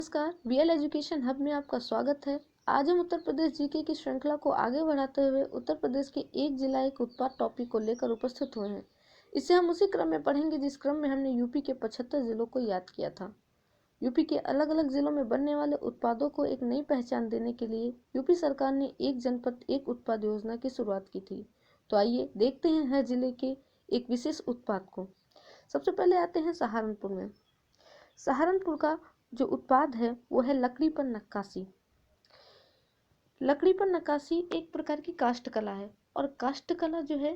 नमस्कार, BL education hub में आपका स्वागत है। आज हम उत्तर प्रदेश जीके की श्रृंखला को आगे बढ़ाते हुए उत्तर प्रदेश के एक जिला एक उत्पाद टॉपिक को लेकर उपस्थित हुए हैं। इसे हम उसी क्रम में पढ़ेंगे जिस क्रम में हमने यूपी के 75 जिलों को याद किया था। यूपी के अलग अलग जिलों में बनने वाले उत्पादों को एक नई पहचान देने के लिए यूपी सरकार ने एक जनपद एक उत्पाद योजना की शुरुआत की थी। तो आइए देखते हैं हर जिले के एक विशेष उत्पाद को। सबसे पहले आते हैं सहारनपुर में। सहारनपुर का जो उत्पाद है वो है लकड़ी पर नक्काशी। लकड़ी पर नक्काशी एक प्रकार की काष्ठ कला है और काष्ठ कला जो है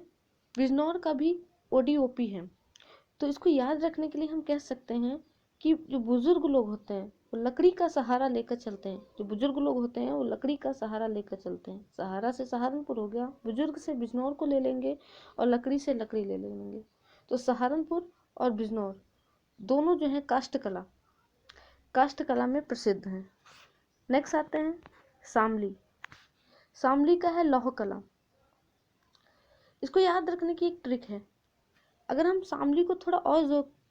बिजनौर का भी ओडीओपी है। तो इसको याद रखने के लिए हम कह सकते हैं कि जो बुजुर्ग लोग होते हैं वो लकड़ी का सहारा लेकर चलते हैं। जो बुजुर्ग लोग होते हैं वो लकड़ी का सहारा लेकर चलते हैं। सहारा से सहारनपुर हो गया, बुजुर्ग से बिजनौर को ले लेंगे और लकड़ी से लकड़ी ले लेंगे। तो सहारनपुर और बिजनौर दोनों जो है काष्ठ कला में प्रसिद्ध हैं। नेक्स्ट आते हैं शामली। शामली का है लौह कला। इसको याद रखने की एक ट्रिक है। अगर हम शामली को थोड़ा और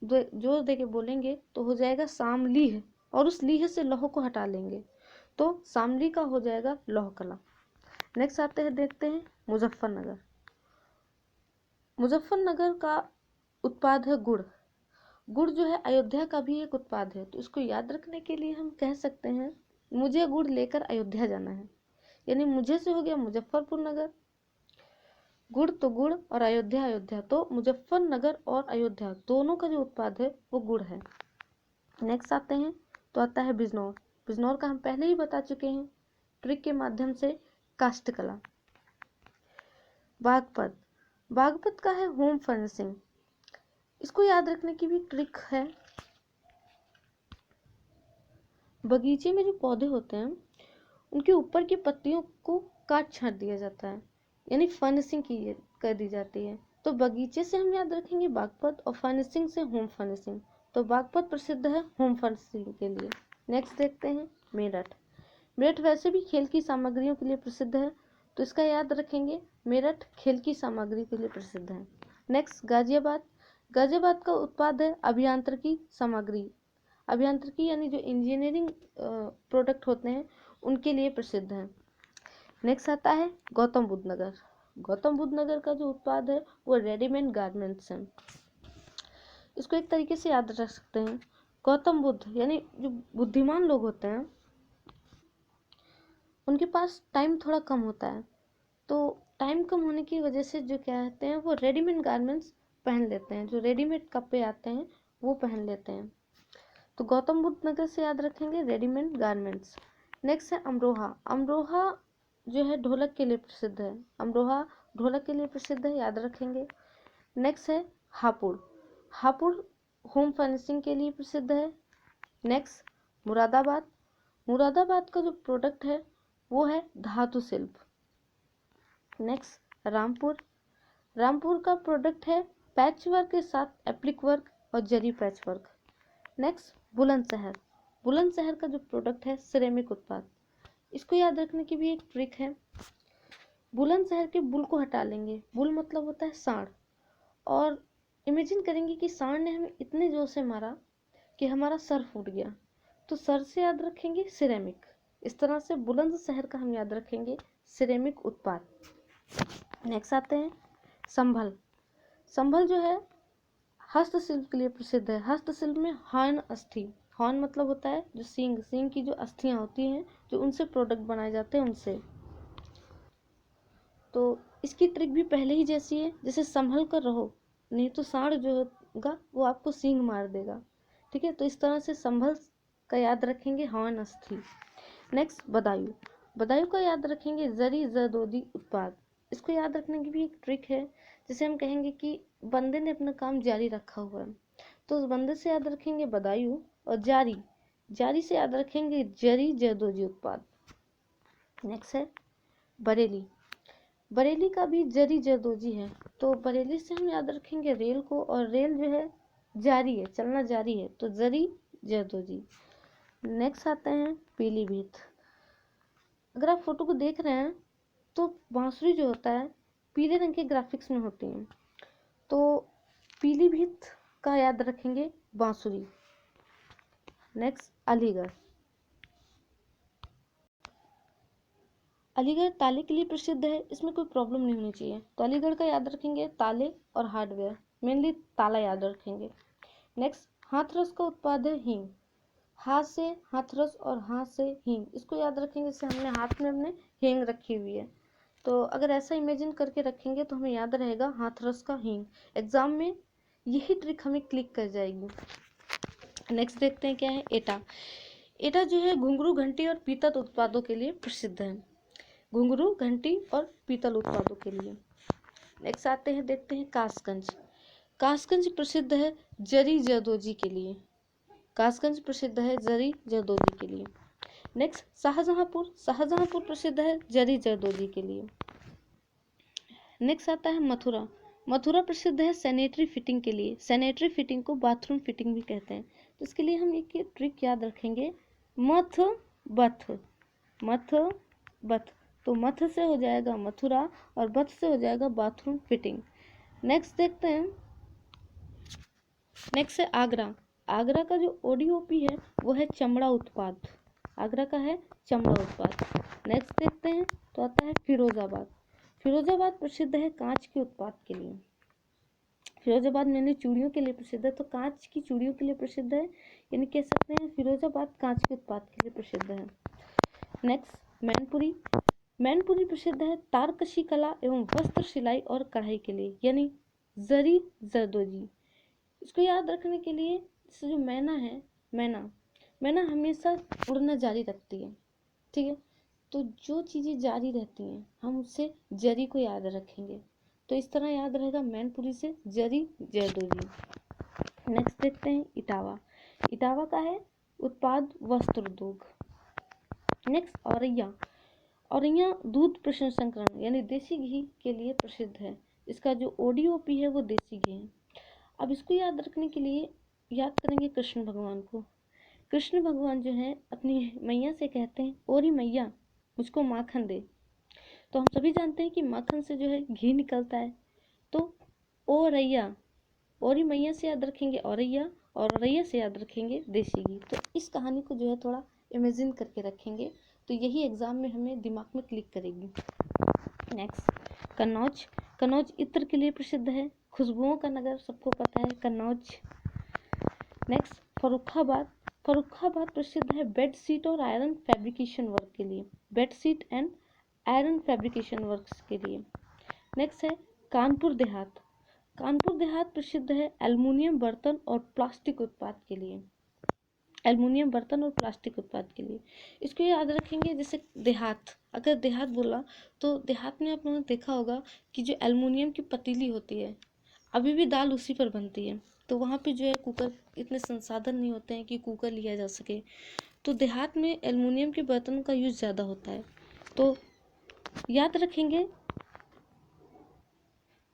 जोर दे के बोलेंगे तो हो जाएगा शामली है, और उस लीह से लौह को हटा लेंगे तो शामली का हो जाएगा लौह कला। नेक्स्ट आते हैं, देखते हैं मुजफ्फरनगर। मुजफ्फरनगर का उत्पाद है गुड़। गुड़ जो है अयोध्या का भी एक उत्पाद है। तो इसको याद रखने के लिए हम कह सकते हैं मुझे गुड़ लेकर अयोध्या जाना है, यानी मुझे से हो गया मुजफ्फरपुर नगर, गुड़ तो गुड़ और अयोध्या अयोध्या, तो मुजफ्फरनगर और अयोध्या दोनों का जो उत्पाद है वो गुड़ है। नेक्स्ट आते हैं तो आता है बिजनौर। बिजनौर का हम पहले ही बता चुके हैं ट्रिक के माध्यम से, काष्ठ कला। बागपत। बागपत का है होम फर्निशिंग। इसको याद रखने की भी ट्रिक है। बगीचे में जो पौधे होते हैं उनके ऊपर की पत्तियों को काट छांट दिया जाता है, यानी फर्निशिंग कर दी जाती है। तो बगीचे से हम याद रखेंगे बागपत और फर्निशिंग से होम फर्निशिंग। तो बागपत प्रसिद्ध है होम फर्निशिंग के लिए। नेक्स्ट देखते हैं मेरठ। मेरठ वैसे भी खेल की सामग्रियों के लिए प्रसिद्ध है, तो इसका याद रखेंगे, मेरठ खेल की सामग्री के लिए प्रसिद्ध है। नेक्स्ट गाजियाबाद। गाजियाबाद का उत्पाद है अभियांत्रिकी सामग्री। अभियांत्रिकी यानी जो इंजीनियरिंग प्रोडक्ट होते हैं उनके लिए प्रसिद्ध है। नेक्स्ट आता है गौतम बुद्ध नगर। गौतम बुद्ध नगर का जो उत्पाद है वो रेडीमेड गारमेंट्स हैं। इसको एक तरीके से याद रख सकते हैं, गौतम बुद्ध यानी जो बुद्धिमान लोग होते हैं उनके पास टाइम थोड़ा कम होता है, तो टाइम कम होने की वजह से जो क्या कहते हैं वो रेडीमेड गारमेंट्स पहन लेते हैं। जो रेडीमेड कपड़े आते हैं वो पहन लेते हैं। तो गौतम बुद्ध नगर से याद रखेंगे रेडीमेड गारमेंट्स। नेक्स्ट है अमरोहा। अमरोहा जो है ढोलक के लिए प्रसिद्ध है। अमरोहा ढोलक के लिए प्रसिद्ध है, याद रखेंगे। नेक्स्ट है हापुड़। हापुड़ होम फर्निशिंग के लिए प्रसिद्ध है। नेक्स्ट मुरादाबाद। मुरादाबाद का जो प्रोडक्ट है वो है धातु शिल्प। नेक्स्ट रामपुर। रामपुर का प्रोडक्ट है पैच वर्क के साथ एप्लिक वर्क और जरी patch work. Next Bulandshahr. Bulandshahr का जो प्रोडक्ट है सिरेमिक उत्पाद। इसको याद रखने की भी एक ट्रिक है। बुलंदशहर के बुल को हटा लेंगे, बुल मतलब होता है सांड, और इमेजिन करेंगे कि सांड ने हमें इतने जोर से मारा कि हमारा सर फूट गया, तो सर से याद रखेंगे सिरेमिक। इस तरह से बुलंदशहर का हम याद रखेंगे सिरेमिक उत्पाद। नेक्स्ट आते हैं संभल। संभल जो है हस्तशिल्प के लिए प्रसिद्ध है। हस्तशिल्प में हॉर्न अस्थि, हॉर्न मतलब होता है जो सींग, सींग की जो अस्थियां होती हैं जो उनसे प्रोडक्ट बनाए जाते हैं उनसे। तो इसकी ट्रिक भी पहले ही जैसी है, जैसे संभल कर रहो नहीं तो सांड जो होगा वो आपको सींग मार देगा। ठीक है, तो इस तरह से संभल का याद रखेंगे हॉर्न अस्थि। नेक्स्ट बदायूं। बदायूं का याद रखेंगे जरी जरदोजी उत्पाद। इसको याद रखने की भी एक ट्रिक है। जैसे हम कहेंगे कि बंदे ने अपना काम जारी रखा हुआ है, तो उस बंदे से याद रखेंगे बदायूं, और जारी, जारी से याद रखेंगे जरी जरदोजी उत्पाद। नेक्स्ट है बरेली। बरेली का भी जरी जरदोजी है, तो बरेली से हम याद रखेंगे रेल को, और रेल जो है जारी है, चलना जारी है, तो जरी जरदोजी। नेक्स्ट आते हैं पीलीभीत। अगर आप फोटो को देख रहे हैं तो बांसुरी जो होता है पीले रंग के ग्राफिक्स में होती है, तो पीलीभीत का याद रखेंगे बांसुरी। नेक्स्ट अलीगढ़। अलीगढ़ ताले के लिए प्रसिद्ध है, इसमें कोई प्रॉब्लम नहीं होनी चाहिए। तो अलीगढ़ का याद रखेंगे ताले और हार्डवेयर, मेनली ताला याद रखेंगे। नेक्स्ट, हाथरस का उत्पाद है हींग। हाथ से हाथरस और हाथ से हींग, इसको याद रखेंगे। जैसे हमने हाथ में हमने हींग रखी हुई है, तो अगर ऐसा इमेजिन करके रखेंगे तो हमें याद रहेगा हाथरस का हींग। एग्जाम में यही ट्रिक हमें क्लिक कर जाएगी। नेक्स्ट देखते हैं क्या है, एटा। एटा जो है घुंघरू, घंटी और पीतल उत्पादों के लिए प्रसिद्ध है। घुंघरू, घंटी और पीतल उत्पादों के लिए। नेक्स्ट आते हैं, देखते हैं कासगंज। कासगंज प्रसिद्ध है जरी जरदोजी के लिए। कासगंज प्रसिद्ध है जरी जरदोजी के लिए। नेक्स्ट, शाहजहांपुर। शाहजहांपुर प्रसिद्ध है जरी जरदोजी के लिए। नेक्स्ट आता है मथुरा। मथुरा प्रसिद्ध है सैनिटरी फिटिंग के लिए। सैनिटरी फिटिंग को बाथरूम फिटिंग भी कहते हैं। तो इसके लिए हम एक ट्रिक याद रखेंगे, मथ बथ, मथ बथ। तो मथ से हो जाएगा मथुरा और बथ से हो जाएगा बाथरूम फिटिंग। नेक्स्ट देखते हैं, नेक्स्ट है आगरा। आगरा का जो ओडीओपी है वो है चमड़ा उत्पाद। आगरा का है चमड़ा उत्पाद। नेक्स्ट देखते हैं, तो आता है फिरोजाबाद। फिरोजाबाद प्रसिद्ध है कांच के उत्पाद के लिए। फिरोजाबाद मेनली चूड़ियों के लिए प्रसिद्ध है, तो कांच की चूड़ियों के लिए प्रसिद्ध है, यानी कह सकते हैं फिरोजाबाद कांच के उत्पाद के लिए प्रसिद्ध है। नेक्स्ट, मैनपुरी। मैनपुरी प्रसिद्ध है तारकशी कला एवं वस्त्र सिलाई और कढ़ाई के लिए, यानी जरी जरदोजी। इसको याद रखने के लिए, जैसे जो मैना है, मैना मैना हमेशा उड़ना जारी रखती है, ठीक है। तो जो चीज़ें जारी रहती हैं हम उससे जरी को याद रखेंगे, तो इस तरह याद रहेगा मैनपुरी से जरी जरदोजी। नेक्स्ट देखते हैं इटावा। इटावा का है उत्पाद वस्त्र उद्योग। नेक्स्ट, औरैया। औरैया दूध प्रसंस्करण यानी देसी घी के लिए प्रसिद्ध है। इसका जो ओडीओपी है वो देसी घी है। अब इसको याद रखने के लिए याद करेंगे कृष्ण भगवान को। कृष्ण भगवान जो है अपनी मैया से कहते हैं, ओरी मैया मुझको माखन दे। तो हम सभी जानते हैं कि माखन से जो है घी निकलता है। तो ओ रैया, ओरी मैया से याद रखेंगे औरैया, और औरैया से याद रखेंगे देसी घी। तो इस कहानी को जो है थोड़ा इमेजिन करके रखेंगे, तो यही एग्जाम में हमें दिमाग में क्लिक करेगी। नेक्स्ट, कन्नौज। कन्नौज इत्र के लिए प्रसिद्ध है, खुशबुओं का नगर सबको पता है कन्नौज। नेक्स्ट, फर्रुखाबाद। फर्रुखाबाद प्रसिद्ध है बेड शीट और आयरन फैब्रिकेशन वर्क के लिए। Bed sheet and iron fabrication works के लिए। नेक्स्ट है कानपुर देहात। कानपुर देहात प्रसिद्ध है एल्युमिनियम बर्तन और प्लास्टिक उत्पाद के लिए। एल्युमिनियम बर्तन और प्लास्टिक उत्पाद के लिए। इसको याद रखेंगे, जैसे देहात, अगर देहात बोला तो देहात में आप लोगों ने देखा होगा कि जो एल्युमिनियम की पतीली होती है, अभी भी दाल उसी पर बनती है। तो वहाँ पे जो है कुकर, इतने संसाधन नहीं होते हैं कि कुकर लिया जा सके। तो देहात में एल्युमिनियम के बर्तन का यूज़ ज़्यादा होता है। तो याद रखेंगे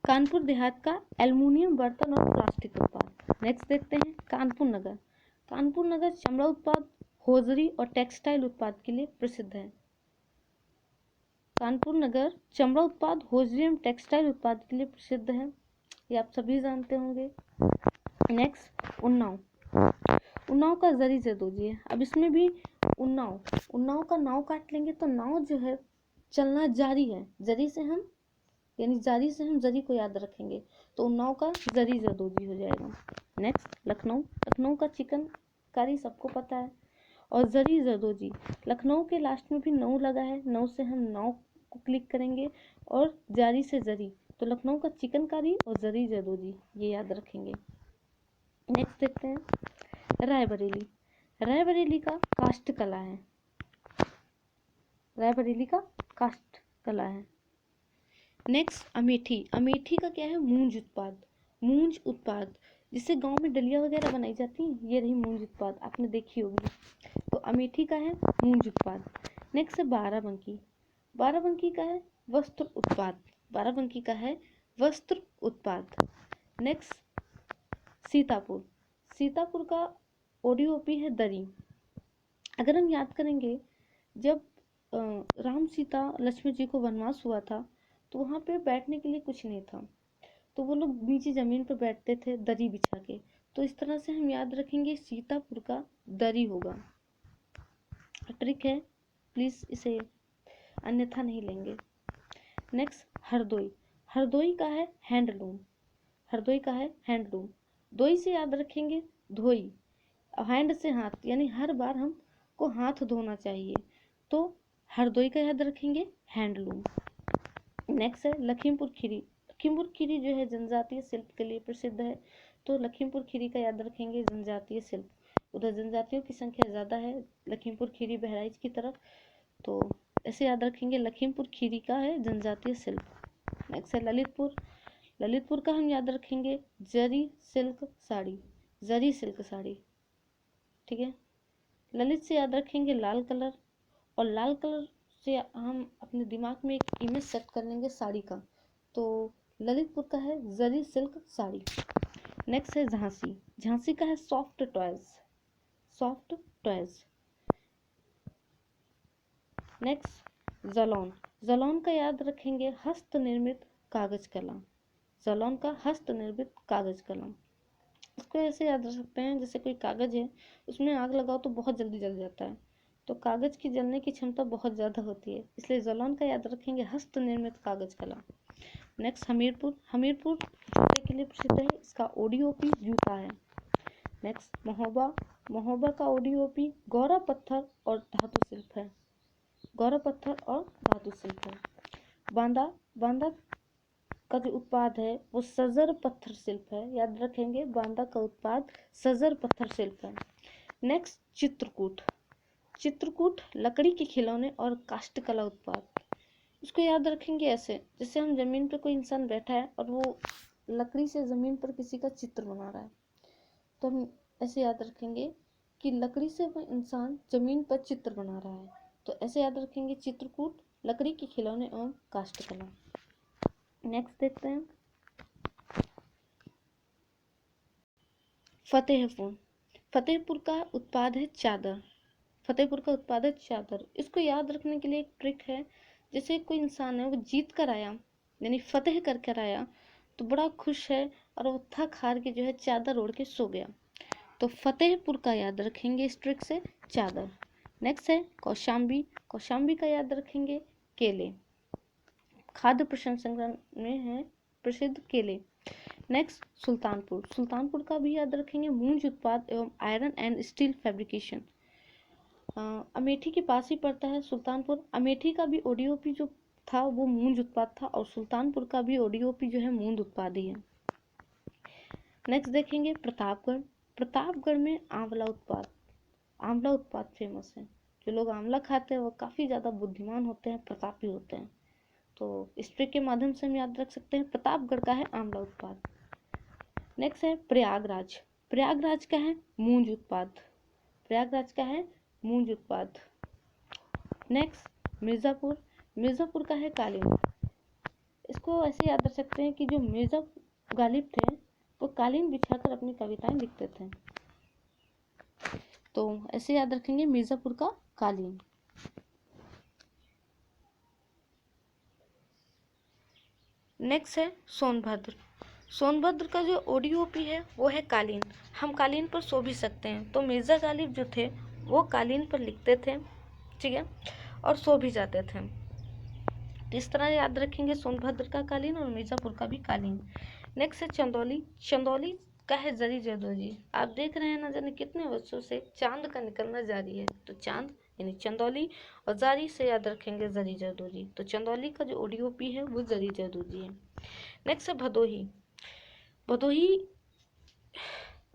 कानपुर देहात का एल्युमिनियम बर्तन और प्लास्टिक उत्पाद। नेक्स्ट देखते हैं कानपुर नगर। कानपुर नगर चमड़ा उत्पाद, होजरी और टेक्सटाइल उत्पाद के लिए प्रसिद्ध है। कानपुर नगर चमड़ा उत्पाद, होजरी एवं टेक्सटाइल उत्पाद के लिए प्रसिद्ध है, ये आप सभी जानते होंगे। नेक्स्ट, उन्नाव। उन्नाव का जरी जरदोजी है। अब इसमें भी उन्नाव का नाव काट लेंगे तो नाव जो है चलना जारी है, जरी से हम जरी को याद रखेंगे, तो उन्नाव का जरी जरदोजी हो जाएगा। नेक्स्ट, लखनऊ। लखनऊ का चिकन कारी सबको पता है, और जरी जरदोजी, लखनऊ के लास्ट में भी नौ लगा है, नौ से हम नाव को क्लिक करेंगे, और जारी से जरी, तो लखनऊ का चिकन कारी और जरी जरदोजी, ये याद रखेंगे। नेक्स्ट देखते हैं रायबरेली। रायबरेली का काष्ठ कला है। रायबरेली का काष्ठ कला है। नेक्स्ट, अमेठी। अमेठी का क्या है, मूंज उत्पाद। मूंज उत्पाद, जिससे गांव में डलिया वगैरह बनाई जाती हैं, ये रही मूंज उत्पाद, आपने देखी होगी। तो अमेठी का है मूंज उत्पाद। नेक्स्ट है बाराबंकी। बाराबंकी का है वस्त्र उत्पाद। बाराबंकी का है वस्त्र उत्पाद। नेक्स्ट, सीतापुर। सीतापुर का ओडीओपी है दरी। अगर हम याद करेंगे, जब राम सीता लक्ष्मण जी को वनवास हुआ था, तो वहाँ पे बैठने के लिए कुछ नहीं था, तो वो लोग नीचे ज़मीन पर बैठते थे दरी बिछा के। तो इस तरह से हम याद रखेंगे सीतापुर का दरी होगा। ट्रिक है, प्लीज़ इसे अन्यथा नहीं लेंगे। नेक्स्ट हरदोई, हरदोई का है हैंडलूम, हरदोई का है हैंडलूम। दोई से याद रखेंगे धोई, हैंड से हाथ, यानी हर बार हमको हाथ धोना चाहिए, तो हरदोई का याद रखेंगे हैंडलूम। नेक्स्ट है लखीमपुर खीरी, लखीमपुर खीरी जो है जनजातीय शिल्प के लिए प्रसिद्ध है, तो लखीमपुर खीरी का याद रखेंगे जनजातीय शिल्प। उधर जनजातियों की संख्या ज़्यादा है लखीमपुर खीरी बहराइच की तरफ, तो ऐसे याद रखेंगे लखीमपुर खीरी का है जनजातीय शिल्प। नेक्स्ट है ललितपुर, ललितपुर का हम याद रखेंगे जरी सिल्क साड़ी, जरी सिल्क साड़ी, ठीक है। ललित से याद रखेंगे लाल कलर, और लाल कलर से हम अपने दिमाग में एक इमेज सेट कर लेंगे साड़ी का, तो ललितपुर का है जरी सिल्क साड़ी। नेक्स्ट है झांसी, झांसी का है soft toys, soft toys. Next Jalaun, Jalaun का याद रखेंगे हस्त निर्मित कागज कलम, जालौन का हस्त निर्मित कागज कलम। इसको ऐसे याद रख सकते हैं जैसे कोई कागज है उसमें आग लगाओ तो बहुत जल्दी जल जाता है, तो कागज की जलने की क्षमता बहुत ज़्यादा होती है, इसलिए जालौन का याद रखेंगे हस्त निर्मित कागज कला। नेक्स्ट हमीरपुर, हमीरपुर जूते के लिए प्रसिद्ध है, इसका ओडीओपी जूता है। नेक्स्ट महोबा, महोबा का ओडीओपी गौरा पत्थर और धातु शिल्प है, गौरा पत्थर और धातु शिल्प है। बांदा, बांदा का जो उत्पाद है वो सजर पत्थर शिल्प है, याद रखेंगे बांदा का उत्पाद सजर पत्थर शिल्प है। नेक्स्ट चित्रकूट, चित्रकूट लकड़ी के खिलौने और काष्ठकला उत्पाद, इसको याद रखेंगे ऐसे जैसे हम जमीन पर कोई इंसान बैठा है और वो लकड़ी से जमीन पर किसी का चित्र बना रहा है, तो हम ऐसे याद रखेंगे कि लकड़ी से वो इंसान जमीन पर चित्र बना रहा है, तो ऐसे याद रखेंगे चित्रकूट लकड़ी के खिलौने एवं काष्ठकला। नेक्स्ट देखते हैं फतेहपुर, फतेहपुर का उत्पाद है चादर, फतेहपुर का उत्पाद है चादर। इसको याद रखने के लिए एक ट्रिक है, जैसे कोई इंसान है वो जीत कर आया यानी फतेह कर कर आया तो बड़ा खुश है और वो थक हार के जो है चादर ओढ़ के सो गया, तो फतेहपुर का याद रखेंगे इस ट्रिक से चादर। नेक्स्ट है कौशाम्बी, कौशाम्बी का याद रखेंगे केले, खाद्य प्रसंस्करण में है प्रसिद्ध केले। नेक्स्ट सुल्तानपुर, सुल्तानपुर का भी याद रखेंगे मूंज उत्पाद एवं iron and steel fabrication. Amethi के पास ही पड़ता है सुल्तानपुर, अमेठी का भी ओडीओपी जो था वो मूंज उत्पाद था और सुल्तानपुर का भी ओडीओपी जो है मूंज उत्पाद ही है। नेक्स्ट देखेंगे प्रतापगढ़, प्रतापगढ़ में आंवला उत्पाद, आंवला उत्पाद फेमस है, जो लोग आंवला खाते हैं वो काफ़ी ज़्यादा बुद्धिमान होते हैं, प्रतापी होते हैं, तो इस ट्रिक के माध्यम से हम याद रख सकते हैं प्रतापगढ़ का है आंवला उत्पाद। नेक्स्ट है प्रयागराज, प्रयागराज का है मूंज उत्पाद, प्रयागराज का है मूंज उत्पाद। नेक्स्ट मिर्ज़ापुर, मिर्ज़ापुर का है कालीन, इसको ऐसे याद रख सकते हैं कि जो मिर्ज़ा गालिब थे वो कालीन बिछाकर अपनी कविताएं लिखते थे, तो ऐसे याद रखेंगे मिर्ज़ापुर का कालीन। नेक्स्ट है सोनभद्र, सोनभद्र का जो ओडीओपी है वो है कालीन, हम कालीन पर सो भी सकते हैं, तो मिर्ज़ा गालिब जो थे वो कालीन पर लिखते थे, ठीक है, और सो भी जाते थे। इस तरह याद रखेंगे सोनभद्र का कालीन और मिर्ज़ापुर का भी कालीन। नेक्स्ट है चंदौली, चंदौली का है जरी जरदोजी। आप देख रहे हैं ना जाने कितने वर्षों से चांद का निकलना जारी है, तो चांद यानी चंदौली, और जारी से याद रखेंगे जरी जरदोजी, तो चंदौली का जो ओडीओपी है वो जरी जरदोजी है। नेक्स्ट है भदोही, भदोही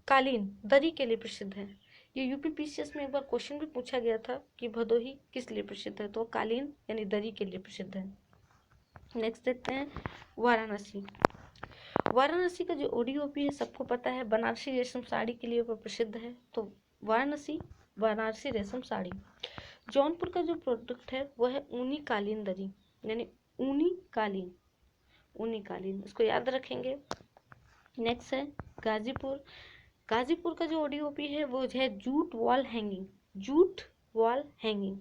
कालीन दरी के लिए प्रसिद्ध है, ये यूपीपीसीएस में एक बार क्वेश्चन भी पूछा गया था कि भदोही किस लिए प्रसिद्ध है, तो कालीन यानी दरी के लिए प्रसिद्ध है। नेक्स्ट देखते हैं वाराणसी, वाराणसी का जो ओडीओपी है सबको पता है बनारसी रेशम साड़ी के लिए वो प्रसिद्ध है, तो वाराणसी बनारसी रेशम साड़ी। जौनपुर का जो प्रोडक्ट है वो है ऊनी कालीन दरी, यानी ऊनी कालीन, ऊनी कालीन, इसको याद रखेंगे। नेक्स्ट है गाजीपुर, गाजीपुर का जो ओडीओपी है वो है jute wall hanging, jute wall hanging.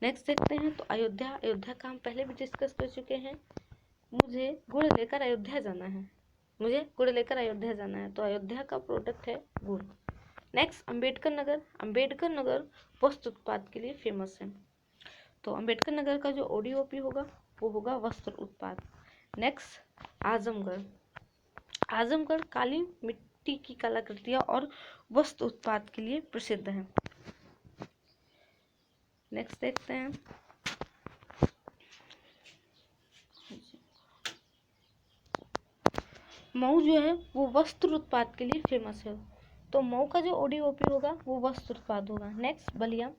Next देखते हैं तो अयोध्या, अयोध्या का हम पहले भी डिस्कस कर चुके हैं, मुझे गुड़ लेकर अयोध्या जाना है, मुझे गुड़ लेकर अयोध्या जाना है, तो अयोध्या का प्रोडक्ट है गुड़। नेक्स्ट अम्बेडकर नगर, अम्बेडकर नगर वस्त्र उत्पाद के लिए फेमस है, तो अंबेडकर नगर का जो ODOP होगा वो होगा वस्त्र उत्पाद। नेक्स्ट आजमगढ़। आजमगढ़ काली मिट्टी की कलाकृतियां और वस्त्र उत्पाद के लिए प्रसिद्ध है। नेक्स्ट देखते हैं मऊ जो है वो वस्त्र उत्पाद के लिए फेमस है। तो मऊ का जो ODOP होगा वो वस्त्र उत्पाद होगा। नेक्स्ट बलिया।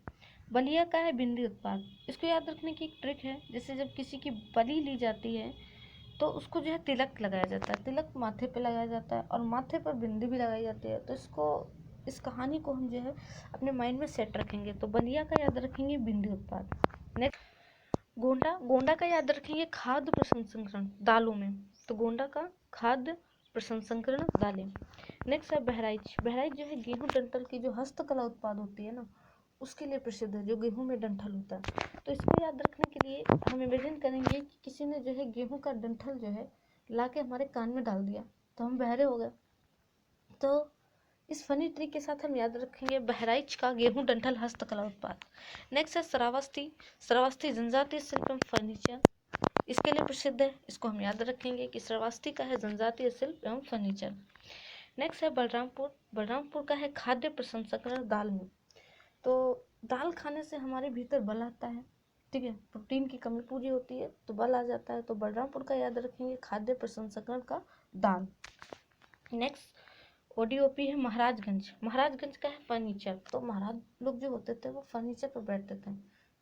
बलिया का है बिंदी उत्पाद। इसको याद रखने की एक ट्रिक है, जैसे जब किसी की बलि ली जाती है तो उसको जो है तिलक लगाया जाता है, तिलक माथे पे लगाया जाता है और माथे पर बिंदी भी लगाई जाती है। तो इस कहानी को हम जो है अपने माइंड में सेट रखेंगे। तो बलिया का याद रखेंगे बिंदी उत्पाद। नेक्स्ट गोंडा। गोंडा का याद रखेंगे खाद्य प्रसंस्करण दालों में। तो गोंडा का खाद्य प्रसंस्करण दालें। नेक्स्ट है बहराइच। बहराइच जो है गेहूं डंठल की जो हस्तकला उत्पाद होती है ना, उसके लिए प्रसिद्ध है, जो गेहूं में डंठल होता है। तो इसको याद रखने के लिए हम इमेजिन करेंगे कि किसी ने जो है गेहूं का डंठल जो है ला के हमारे कान में डाल दिया तो हम बहरे हो गए। तो इस फनी ट्रिक के साथ हम याद रखेंगे बहराइच का गेहूं डंठल हस्तकला उत्पाद। नेक्स्ट है श्रावस्ती। श्रावस्ती जनजातीय शिल्प एवं फर्नीचर इसके लिए प्रसिद्ध है। इसको हम याद रखेंगे कि श्रावस्ती का है जनजातीय शिल्प एवं फर्नीचर। नेक्स्ट है बलरामपुर। बलरामपुर का है खाद्य प्रसंस्करण दाल में। तो दाल खाने से हमारे भीतर बल आता है, ठीक है, प्रोटीन की कमी पूरी होती है तो बल आ जाता है। तो बलरामपुर का याद रखेंगे खाद्य प्रसंस्करण का दाल। नेक्स्ट ODOP है महाराजगंज। महाराजगंज का है फर्नीचर। तो महाराज लोग जो होते थे वो फर्नीचर पर बैठते थे,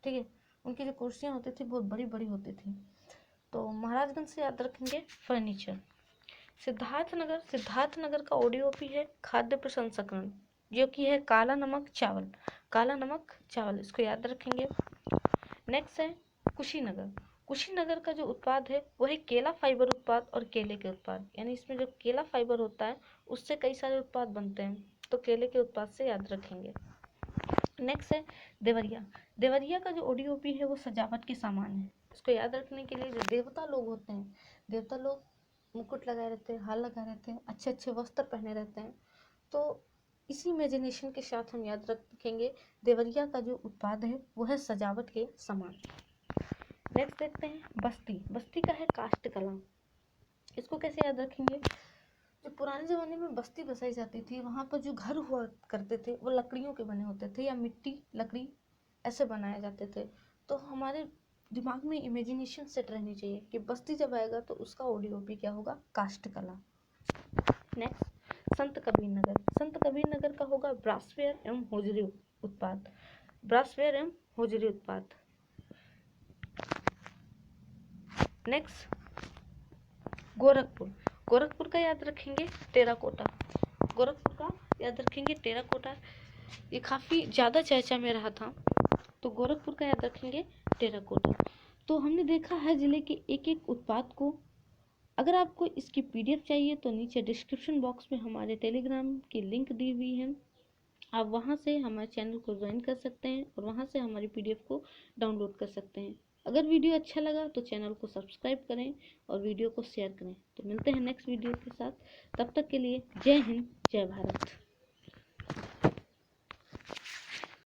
ठीक है, उनकी जो कुर्सियाँ होती थी बहुत बड़ी बड़ी होती थी। तो महाराजगंज से याद रखेंगे फर्नीचर। सिद्धार्थनगर। सिद्धार्थनगर का ODOP है खाद्य प्रसंस्करण, जो कि है काला नमक चावल। काला नमक चावल इसको याद रखेंगे। नेक्स्ट है कुशीनगर। कुशीनगर का जो उत्पाद है वो है केला फाइबर उत्पाद और केले के उत्पाद। यानी इसमें जो केला फाइबर होता है उससे कई सारे उत्पाद बनते हैं, तो केले के उत्पाद से याद रखेंगे। नेक्स्ट है देवरिया। देवरिया का जो ODOP है वो सजावट के सामान है। इसको याद रखने के लिए जो देवता लोग होते हैं, देवता लोग मुकुट लगाए रहते हैं, हार लगाए रहते हैं, अच्छे अच्छे वस्त्र पहने रहते हैं। तो इसी इमेजिनेशन के साथ हम याद रखेंगे देवरिया का जो उत्पाद है वो है सजावट के सामान। नेक्स्ट देखते हैं बस्ती। बस्ती का है काष्ठ कला। इसको कैसे याद रखेंगे? जो पुराने ज़माने में बस्ती बसाई जाती थी वहाँ पर जो घर हुआ करते थे वो लकड़ियों के बने होते थे या मिट्टी लकड़ी ऐसे बनाए जाते थे। तो हमारे दिमाग में इमेजिनेशन सेट रहनी चाहिए कि बस्ती जब आएगा तो उसका ODOP क्या होगा? काष्ठ कला। नेक्स्ट संत कबीर नगर। संत कबीर नगर का होगा ब्रासवेयर एवं होजरी उत्पाद। ब्रासवेयर एवं होजरी उत्पाद। नेक्स्ट गोरखपुर। गोरखपुर का याद रखेंगे टेराकोटा। गोरखपुर का याद रखेंगे टेराकोटा, ये काफ़ी ज़्यादा चर्चा में रहा था, तो गोरखपुर का याद रखेंगे टेराकोटा। तो हमने देखा हर जिले के एक एक उत्पाद को। अगर आपको इसकी PDF चाहिए तो नीचे डिस्क्रिप्शन बॉक्स में हमारे टेलीग्राम की लिंक दी हुई है, आप वहां से हमारे चैनल को ज्वाइन कर सकते हैं और वहां से हमारी PDF को डाउनलोड कर सकते हैं। अगर वीडियो अच्छा लगा तो चैनल को सब्सक्राइब करें और वीडियो को शेयर करें। तो मिलते हैं नेक्स्ट वीडियो के साथ, तब तक के लिए जय हिंद जय भारत।